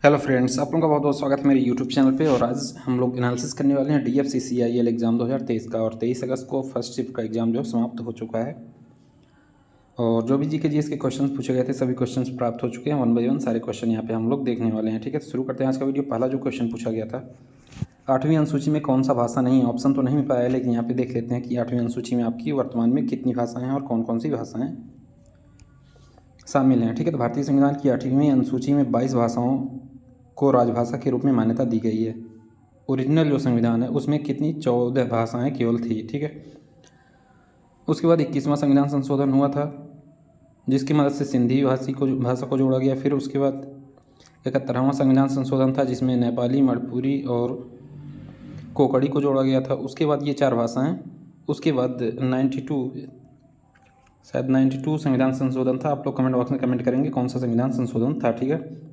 Hello friends, आप लोगों का बहुत बहुत स्वागत है मेरे यूट्यूब चैनल पे। और आज हम लोग एनालिसिस करने वाले हैं DFCCIL एग्ज़ाम 2023 का। और 23 अगस्त को फर्स्ट शिफ्ट का एग्ज़ाम जो समाप्त हो चुका है। और जो भी जीके जीएस के क्वेश्चंस पूछे गए थे सभी क्वेश्चंस प्राप्त हो चुके हैं। 1 बाय 1 सारे क्वेश्चन यहाँ पे हम लोग देखने वाले हैं। ठीक है, तो शुरू करते हैं आज का वीडियो। पहला जो क्वेश्चन पूछा गया था, 8वीं अनुसूची में कौन सा भाषा नहीं है। ऑप्शन तो नहीं मिल पाया है, लेकिन यहाँ पे देख लेते हैं कि 8वीं अनुसूची में आपकी वर्तमान में कितनी भाषाएँ हैं और कौन कौन सी भाषाएँ शामिल हैं। ठीक है, तो भारतीय संविधान की 8वीं अनुसूची में 22 भाषाओं को राजभाषा के रूप में मान्यता दी गई है। ओरिजिनल जो संविधान है उसमें कितनी 14 भाषाएं केवल थी। ठीक है, उसके बाद 21वां संविधान संशोधन हुआ था, जिसकी मदद से सिंधी भाषा को जोड़ा गया। फिर उसके बाद 71वां संविधान संशोधन था, जिसमें नेपाली, मणिपुरी और कोंकणी को जोड़ा गया था। उसके बाद ये 4 भाषाएं। उसके बाद 92 संविधान संशोधन था। आप लोग कमेंट बॉक्स में कमेंट करेंगे कौन सा संविधान संशोधन था। ठीक है,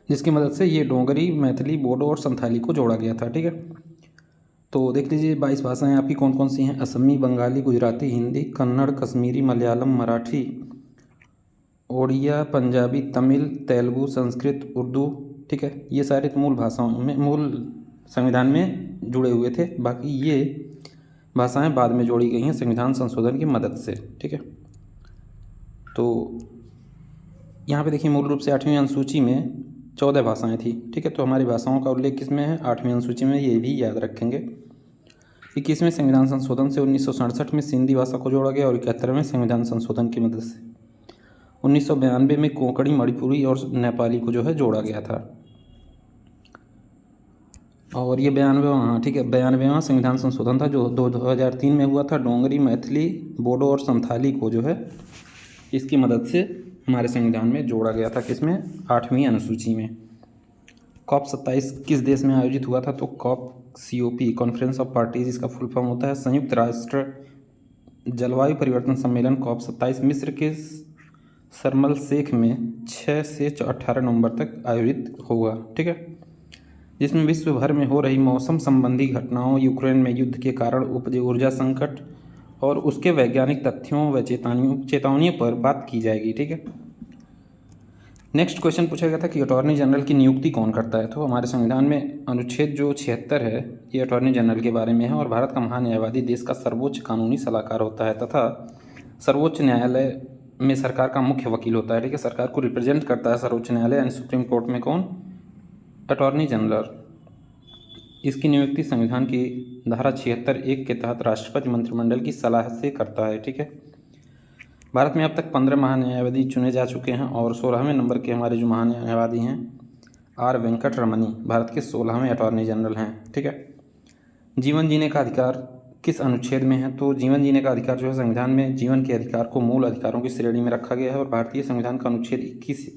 जिसकी मदद से ये डोगरी, मैथिली, बोडो और संथाली को जोड़ा गया था। ठीक है, तो देख लीजिए 22 भाषाएं आपकी कौन कौन सी हैं। असमी, बंगाली, गुजराती, हिंदी, कन्नड़, कश्मीरी, मलयालम, मराठी, ओडिया, पंजाबी, तमिल, तेलुगु, संस्कृत, उर्दू। ठीक है, ये सारे मूल भाषाओं में, मूल संविधान में जुड़े हुए थे। बाकी ये भाषाएं बाद में जोड़ी गई हैं संविधान संशोधन की मदद से। ठीक है, तो यहाँ पे देखिए मूल रूप से 8वीं अनुसूची में 14 भाषाएं थी। ठीक है, तो हमारी भाषाओं का उल्लेख किसमें है, 8वीं अनुसूची में। ये भी याद रखेंगे। 21वें संविधान संशोधन से 1967 में सिंधी भाषा को जोड़ा गया और 71वें संविधान संशोधन की मदद से 1992 में कोंकणी, मणिपुरी और नेपाली को जो है जोड़ा गया था। और ये 92वां, हाँ ठीक है, 92वां संविधान संशोधन था जो 2003 में हुआ था। डोगरी, मैथिली, बोडो और संथाली को जो है इसकी मदद से हमारे संविधान में जोड़ा गया था। किसमें, 8वीं अनुसूची में। COP 27 किस देश में आयोजित हुआ था, तो COP कॉन्फ्रेंस ऑफ पार्टीज, इसका फुल फॉर्म होता है संयुक्त राष्ट्र जलवायु परिवर्तन सम्मेलन। COP 27 मिस्र के शर्म अल शेख में 6 से 18 नवंबर तक आयोजित होगा। ठीक है, जिसमें विश्व भर में हो रही मौसम संबंधी घटनाओं, यूक्रेन में युद्ध के कारण उपजे ऊर्जा संकट और उसके वैज्ञानिक तथ्यों व चेतावनियों पर बात की जाएगी। ठीक है, नेक्स्ट क्वेश्चन पूछा गया था कि अटॉर्नी जनरल की नियुक्ति कौन करता है। तो हमारे संविधान में अनुच्छेद जो 76 है ये अटॉर्नी जनरल के बारे में है। और भारत का महान्यायवादी देश का सर्वोच्च कानूनी सलाहकार होता है तथा सर्वोच्च न्यायालय में सरकार का मुख्य वकील होता है। ठीक है, सरकार को रिप्रेजेंट करता है सर्वोच्च न्यायालय एंड सुप्रीम कोर्ट में कौन, अटॉर्नी जनरल। इसकी नियुक्ति संविधान की धारा 76(1) के तहत राष्ट्रपति मंत्रिमंडल की सलाह से करता है। ठीक है, भारत में अब तक 15 महान्यायवादी चुने जा चुके हैं और 16वें नंबर के हमारे जो महान्यायवादी हैं आर वेंकट रमनी भारत के 16वें अटॉर्नी जनरल हैं। ठीक है, जीवन जीने का अधिकार किस अनुच्छेद में है, तो जीवन जीने का अधिकार जो है संविधान में जीवन के अधिकार को मूल अधिकारों की श्रेणी में रखा गया है। और भारतीय संविधान का अनुच्छेद 21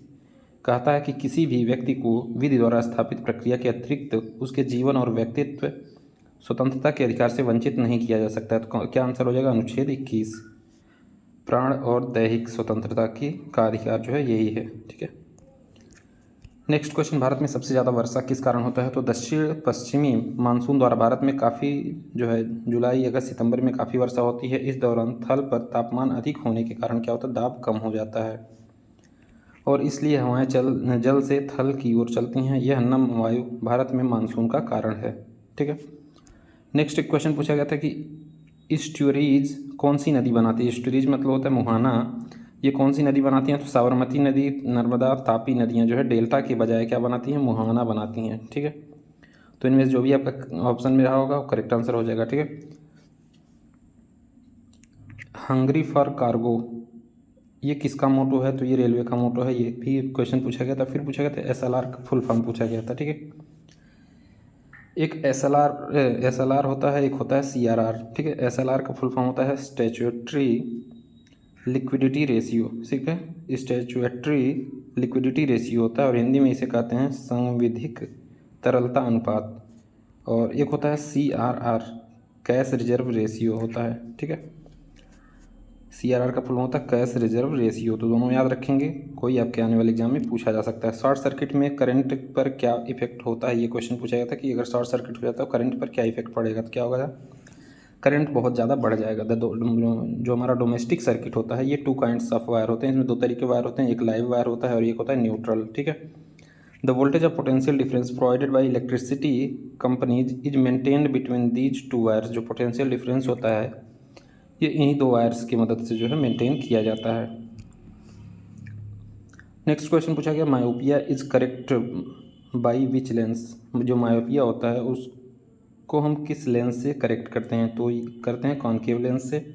कहता है कि किसी भी व्यक्ति को विधि द्वारा स्थापित प्रक्रिया के अतिरिक्त उसके जीवन और व्यक्तित्व स्वतंत्रता के अधिकार से वंचित नहीं किया जा सकता है। तो क्या आंसर हो जाएगा, अनुच्छेद 21। प्राण और दैहिक स्वतंत्रता का अधिकार जो है यही है। ठीक है, नेक्स्ट क्वेश्चन, भारत में सबसे ज़्यादा वर्षा किस कारण होता है, तो दक्षिण पश्चिमी मानसून द्वारा भारत में काफ़ी जो है जुलाई, अगस्त, सितंबर में काफ़ी वर्षा होती है। इस दौरान थल पर तापमान अधिक होने के कारण क्या होता है, दाब कम हो जाता है और इसलिए हवाएं जल से थल की ओर चलती हैं। यह नम वायु भारत में मानसून का कारण है। ठीक है, नेक्स्ट क्वेश्चन पूछा गया था कि ईस्ट्यूरीज कौन सी नदी बनाती है। ईस्ट्यूरीज मतलब होता है मुहाना। ये कौन सी नदी बनाती हैं, तो साबरमती नदी, नर्मदा, तापी नदियाँ जो है डेल्टा के बजाय क्या बनाती हैं, मुहाना बनाती हैं। ठीक है, तो इनमें जो भी आपका ऑप्शन में रहा होगा वो करेक्ट आंसर हो जाएगा। ठीक है, हंगरी फॉर कार्गो ये किसका मोटो है, तो ये रेलवे का मोटो है। ये भी क्वेश्चन पूछा गया था। फिर पूछा गया था SLR का फुल फॉर्म पूछा गया था। ठीक है, एक SLR होता है, एक होता है CRR। ठीक है, SLR का फुल फॉर्म होता है स्टैट्यूटरी लिक्विडिटी रेशियो। ठीक है, स्टैट्यूटरी लिक्विडिटी रेशियो होता है और हिंदी में इसे कहते हैं संविधिक तरलता अनुपात। और एक होता है CRR कैश रिजर्व रेशियो होता है। ठीक है, CRR का फुल होता है कैश रिजर्व रेशियो। तो दोनों याद रखेंगे, कोई आपके आने वाले एग्जाम में पूछा जा सकता है। शॉर्ट सर्किट में करंट पर क्या इफेक्ट होता है, ये क्वेश्चन पूछा गया था कि अगर शॉर्ट सर्किट हो जाता है तो करंट पर क्या इफेक्ट पड़ेगा, तो क्या होगा, करंट बहुत ज़्यादा बढ़ जाएगा। जो हमारा डोमेस्टिक सर्किट होता है ये 2 काइंड्स ऑफ वायर होते हैं। इसमें 2 तरीके वायर होते हैं, एक लाइव वायर होता है और एक होता है न्यूट्रल। ठीक है, the voltage of potential difference provided by electricity companies is maintained between these two wires. जो पोटेंशियल डिफरेंस होता है ये इन्हीं दो वायर्स की मदद से जो है मेंटेन किया जाता है। नेक्स्ट क्वेश्चन पूछा गया, myopia is correct by which lens. जो मायोपिया होता है उसको हम किस लेंस से करेक्ट करते हैं, तो करते हैं कॉन्केव लेंस से।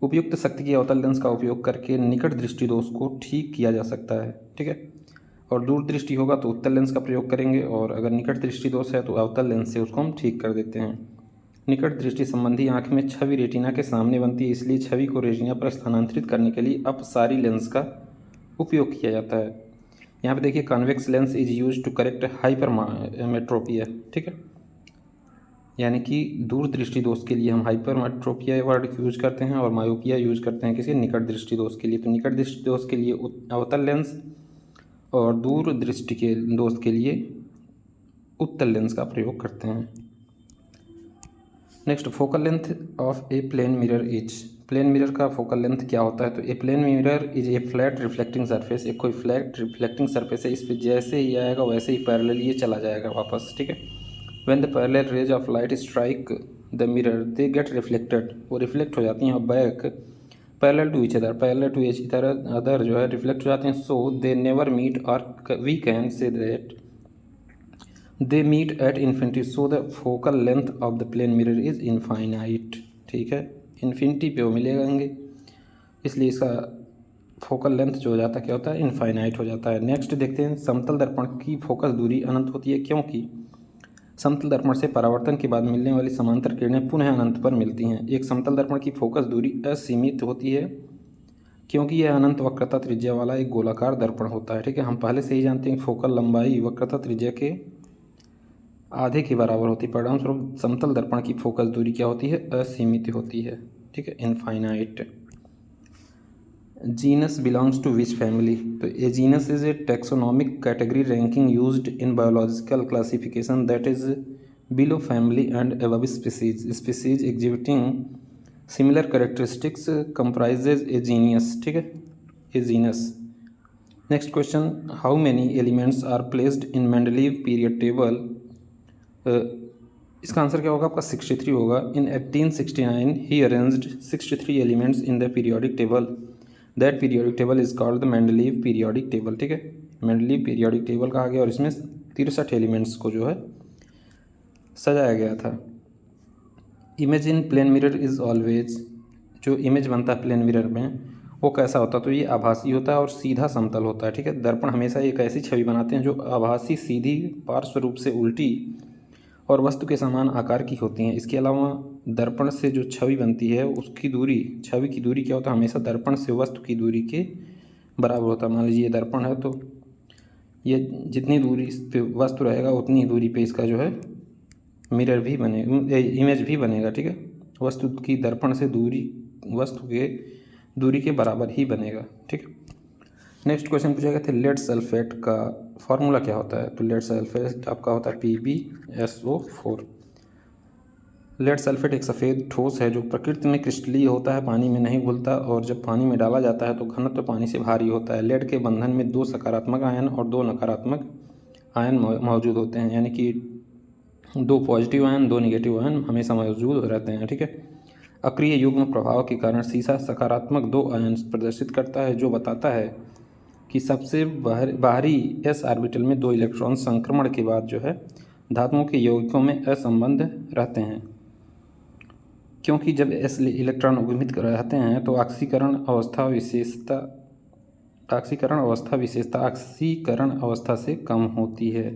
उपयुक्त शक्ति के अवतल लेंस का उपयोग करके निकट दृष्टि दोष को ठीक किया जा सकता है, ठीक है। और दूर दृष्टि होगा तो उत्तल लेंस का प्रयोग करेंगे, और अगर निकट दृष्टि दोष है तो अवतल लेंस से उसको हम ठीक कर देते हैं। निकट दृष्टि संबंधी आँख में छवि रेटिना के सामने बनती है, इसलिए छवि को रेटिना पर स्थानांतरित करने के लिए अपसारी लेंस का उपयोग किया जाता है। यहाँ पे देखिए convex lens is use to correct hypermetropia, ठीक है। यानी कि दूर दृष्टि दोष के लिए हम हाइपरमेट्रोपिया वर्ड यूज करते हैं, और मायोपिया यूज करते हैं किसी निकट दृष्टि दोष के लिए। तो निकट दृष्टि दोष के लिए अवतल लेंस और दूर दृष्टि के दोष के लिए उत्तल लेंस का प्रयोग करते हैं। Next, focal length of a plane mirror is. Plane mirror का फोकल लेंथ क्या होता है, तो a plane mirror is a flat reflecting surface. एक कोई फ्लैट रिफ्लेक्टिंग सरफेस है, इस पर जैसे ही आएगा वैसे ही पैरेलल ये चला जाएगा वापस, ठीक है। When the parallel rays of light strike the mirror they get reflected, वो रिफ्लेक्ट हो जाती हैं और back parallel to each other जो है रिफ्लेक्ट हो जाते हैं। सो दे नेवर मीट, और we can say that they meet at infinity. So the focal length of the plane mirror is infinite, ठीक है। इन्फिनिटी पे वो मिलेंगे, इसलिए इसका फोकल लेंथ जो हो जाता है क्या होता है, इनफाइनाइट हो जाता है। नेक्स्ट देखते हैं, समतल दर्पण की फोकस दूरी अनंत होती है, क्योंकि समतल दर्पण से परावर्तन के बाद मिलने वाली समांतर किरणें पुनः अनंत पर मिलती हैं। एक समतल दर्पण की फोकस दूरी असीमित होती है, क्योंकि यह अनंत वक्रता त्रिज्या वाला एक गोलाकार दर्पण होता है, ठीक है। हम पहले से ही जानते हैं फोकल लंबाई वक्रता त्रिज्या के आधे के बराबर होती है। परिणामस्वरूप समतल दर्पण की फोकस दूरी क्या होती है, असीमित होती है, ठीक है, infinite. Genus belongs to which family, तो a genus is a taxonomic category ranking used in biological classification that is below family and above species. Species exhibiting similar characteristics comprises a genius, ठीक है, a genus. Next question, how many elements are placed in Mendeleev period table. इसका answer क्या होगा आपका 63 होगा। In 1869 ही arranged 63 elements in the periodic table. That periodic table is called the Mendeleev periodic table, ठीक है, मेंडलीव पीरियोडिक टेबल कहा गया, और इसमें 63 एलिमेंट्स को जो है सजाया गया था। Image in plane mirror is always, जो इमेज बनता है प्लेन मिरर में वो कैसा होता है, तो ये आभासी होता है और सीधा समतल होता है, ठीक है। दर्पण हमेशा एक ऐसी छवि बनाते हैं जो आभासी, सीधी, पार्श्व रूप से उल्टी और वस्तु के समान आकार की होती हैं। इसके अलावा दर्पण से जो छवि बनती है उसकी दूरी, छवि की दूरी क्या होता है, हमेशा दर्पण से वस्तु की दूरी के बराबर होता है। मान लीजिए ये दर्पण है, तो ये जितनी दूरी पे वस्तु रहेगा उतनी दूरी पे इसका जो है मिरर भी बनेगा, इमेज भी बनेगा, ठीक है। वस्तु की दर्पण से दूरी वस्तु के दूरी के बराबर ही बनेगा, ठीक है। नेक्स्ट क्वेश्चन पूछा गया था, लेड सल्फेट का फॉर्मूला क्या होता है, तो लेड सल्फेट आपका होता है PbSO4। लेड सल्फेट एक सफ़ेद ठोस है जो प्रकृति में क्रिस्टलीय होता है, पानी में नहीं घुलता, और जब पानी में डाला जाता है तो घनत्व पानी से भारी होता है। लेड के बंधन में 2 सकारात्मक आयन और 2 नकारात्मक आयन मौजूद होते हैं, यानी कि 2 पॉजिटिव आयन 2 निगेटिव आयन हमेशा मौजूद रहते हैं, ठीक है। अक्रिय युग्म प्रभाव के कारण सीसा सकारात्मक 2 आयन प्रदर्शित करता है, जो बताता है कि सबसे बाहरी s ऑर्बिटल में 2 इलेक्ट्रॉन संक्रमण के बाद जो है धातुओं के यौगिकों में असंबंध रहते हैं, क्योंकि जब s इलेक्ट्रॉन उद्गमित रहते हैं तो ऑक्सीकरण अवस्था से कम होती है।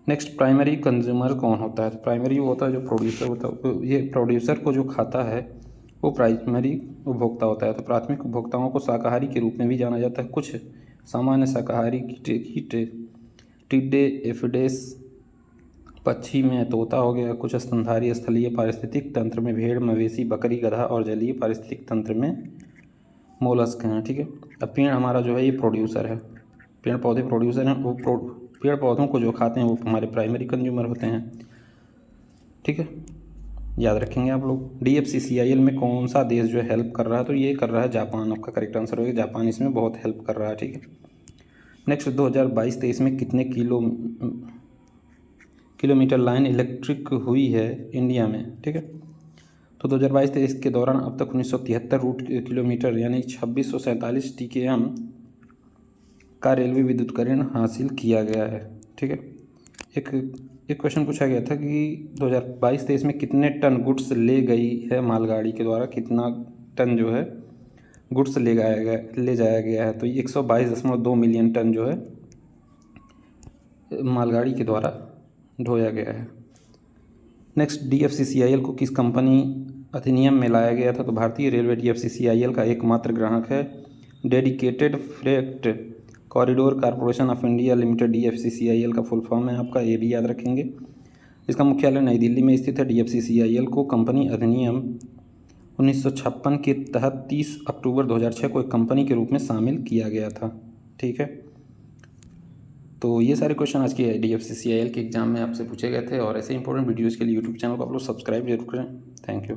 नेक्स्ट, प्राइमरी कंज्यूमर कौन होता है, तो प्राइमरी वो होता है जो प्रोड्यूसर होता है, ये प्रोड्यूसर को जो खाता है वो प्राइमरी उपभोक्ता होता है। तो प्राथमिक उपभोक्ताओं को शाकाहारी के रूप में भी जाना जाता है। कुछ सामान्य शाकाहारी टिड्डे, एफिडेस, पक्षी में तोता हो गया, कुछ स्तनधारी स्थलीय पारिस्थितिक तंत्र में भेड़, मवेशी, बकरी, गधा, और जलीय पारिस्थितिक तंत्र में मोलस्क हैं, ठीक है। अब पेड़ हमारा जो है ये प्रोड्यूसर है, पेड़ पौधे प्रोड्यूसर हैं, वो पेड़ पौधों को जो खाते हैं वो हमारे प्राइमरी कंज्यूमर होते हैं, ठीक है, याद रखेंगे आप लोग। DFCCIL में कौन सा देश जो है हेल्प कर रहा है, तो ये कर रहा है जापान, आपका करेक्ट आंसर होगा जापान, इसमें बहुत हेल्प कर रहा है, ठीक है। नेक्स्ट 2022-23 में कितने किलोमीटर लाइन इलेक्ट्रिक हुई है इंडिया में, ठीक है। तो 2022-23 के दौरान अब तक 1973 रूट किलोमीटर यानी 2647 TKM का रेलवे विद्युतीकरण हासिल किया गया है, ठीक है। एक क्वेश्चन पूछा गया था कि 2022-23 में कितने टन गुड्स ले गई है मालगाड़ी के द्वारा, कितना टन जो है गुड्स ले जाया गया है। तो 122.2 मिलियन टन जो है मालगाड़ी के द्वारा ढोया गया है। नेक्स्ट, DFCCIL को किस कंपनी अधिनियम में लाया गया था। तो भारतीय रेलवे DFCCIL का एकमात्र ग्राहक है। Dedicated freight corridor corporation of India limited DFCCIL का फुल फॉर्म है आपका, ये भी याद रखेंगे। इसका मुख्यालय नई दिल्ली में स्थित है। DFCCIL को कंपनी अधिनियम 1956 के तहत 30 अक्टूबर 2006 को एक कंपनी के रूप में शामिल किया गया था, ठीक है। तो ये सारे क्वेश्चन आज के DFCCIL के एग्जाम में आपसे पूछे गए थे और ऐसे इंपॉर्टेंट वीडियोज़ के लिए यूट्यूब चैनल को आप लोग सब्सक्राइब जरूर करें। Thank you.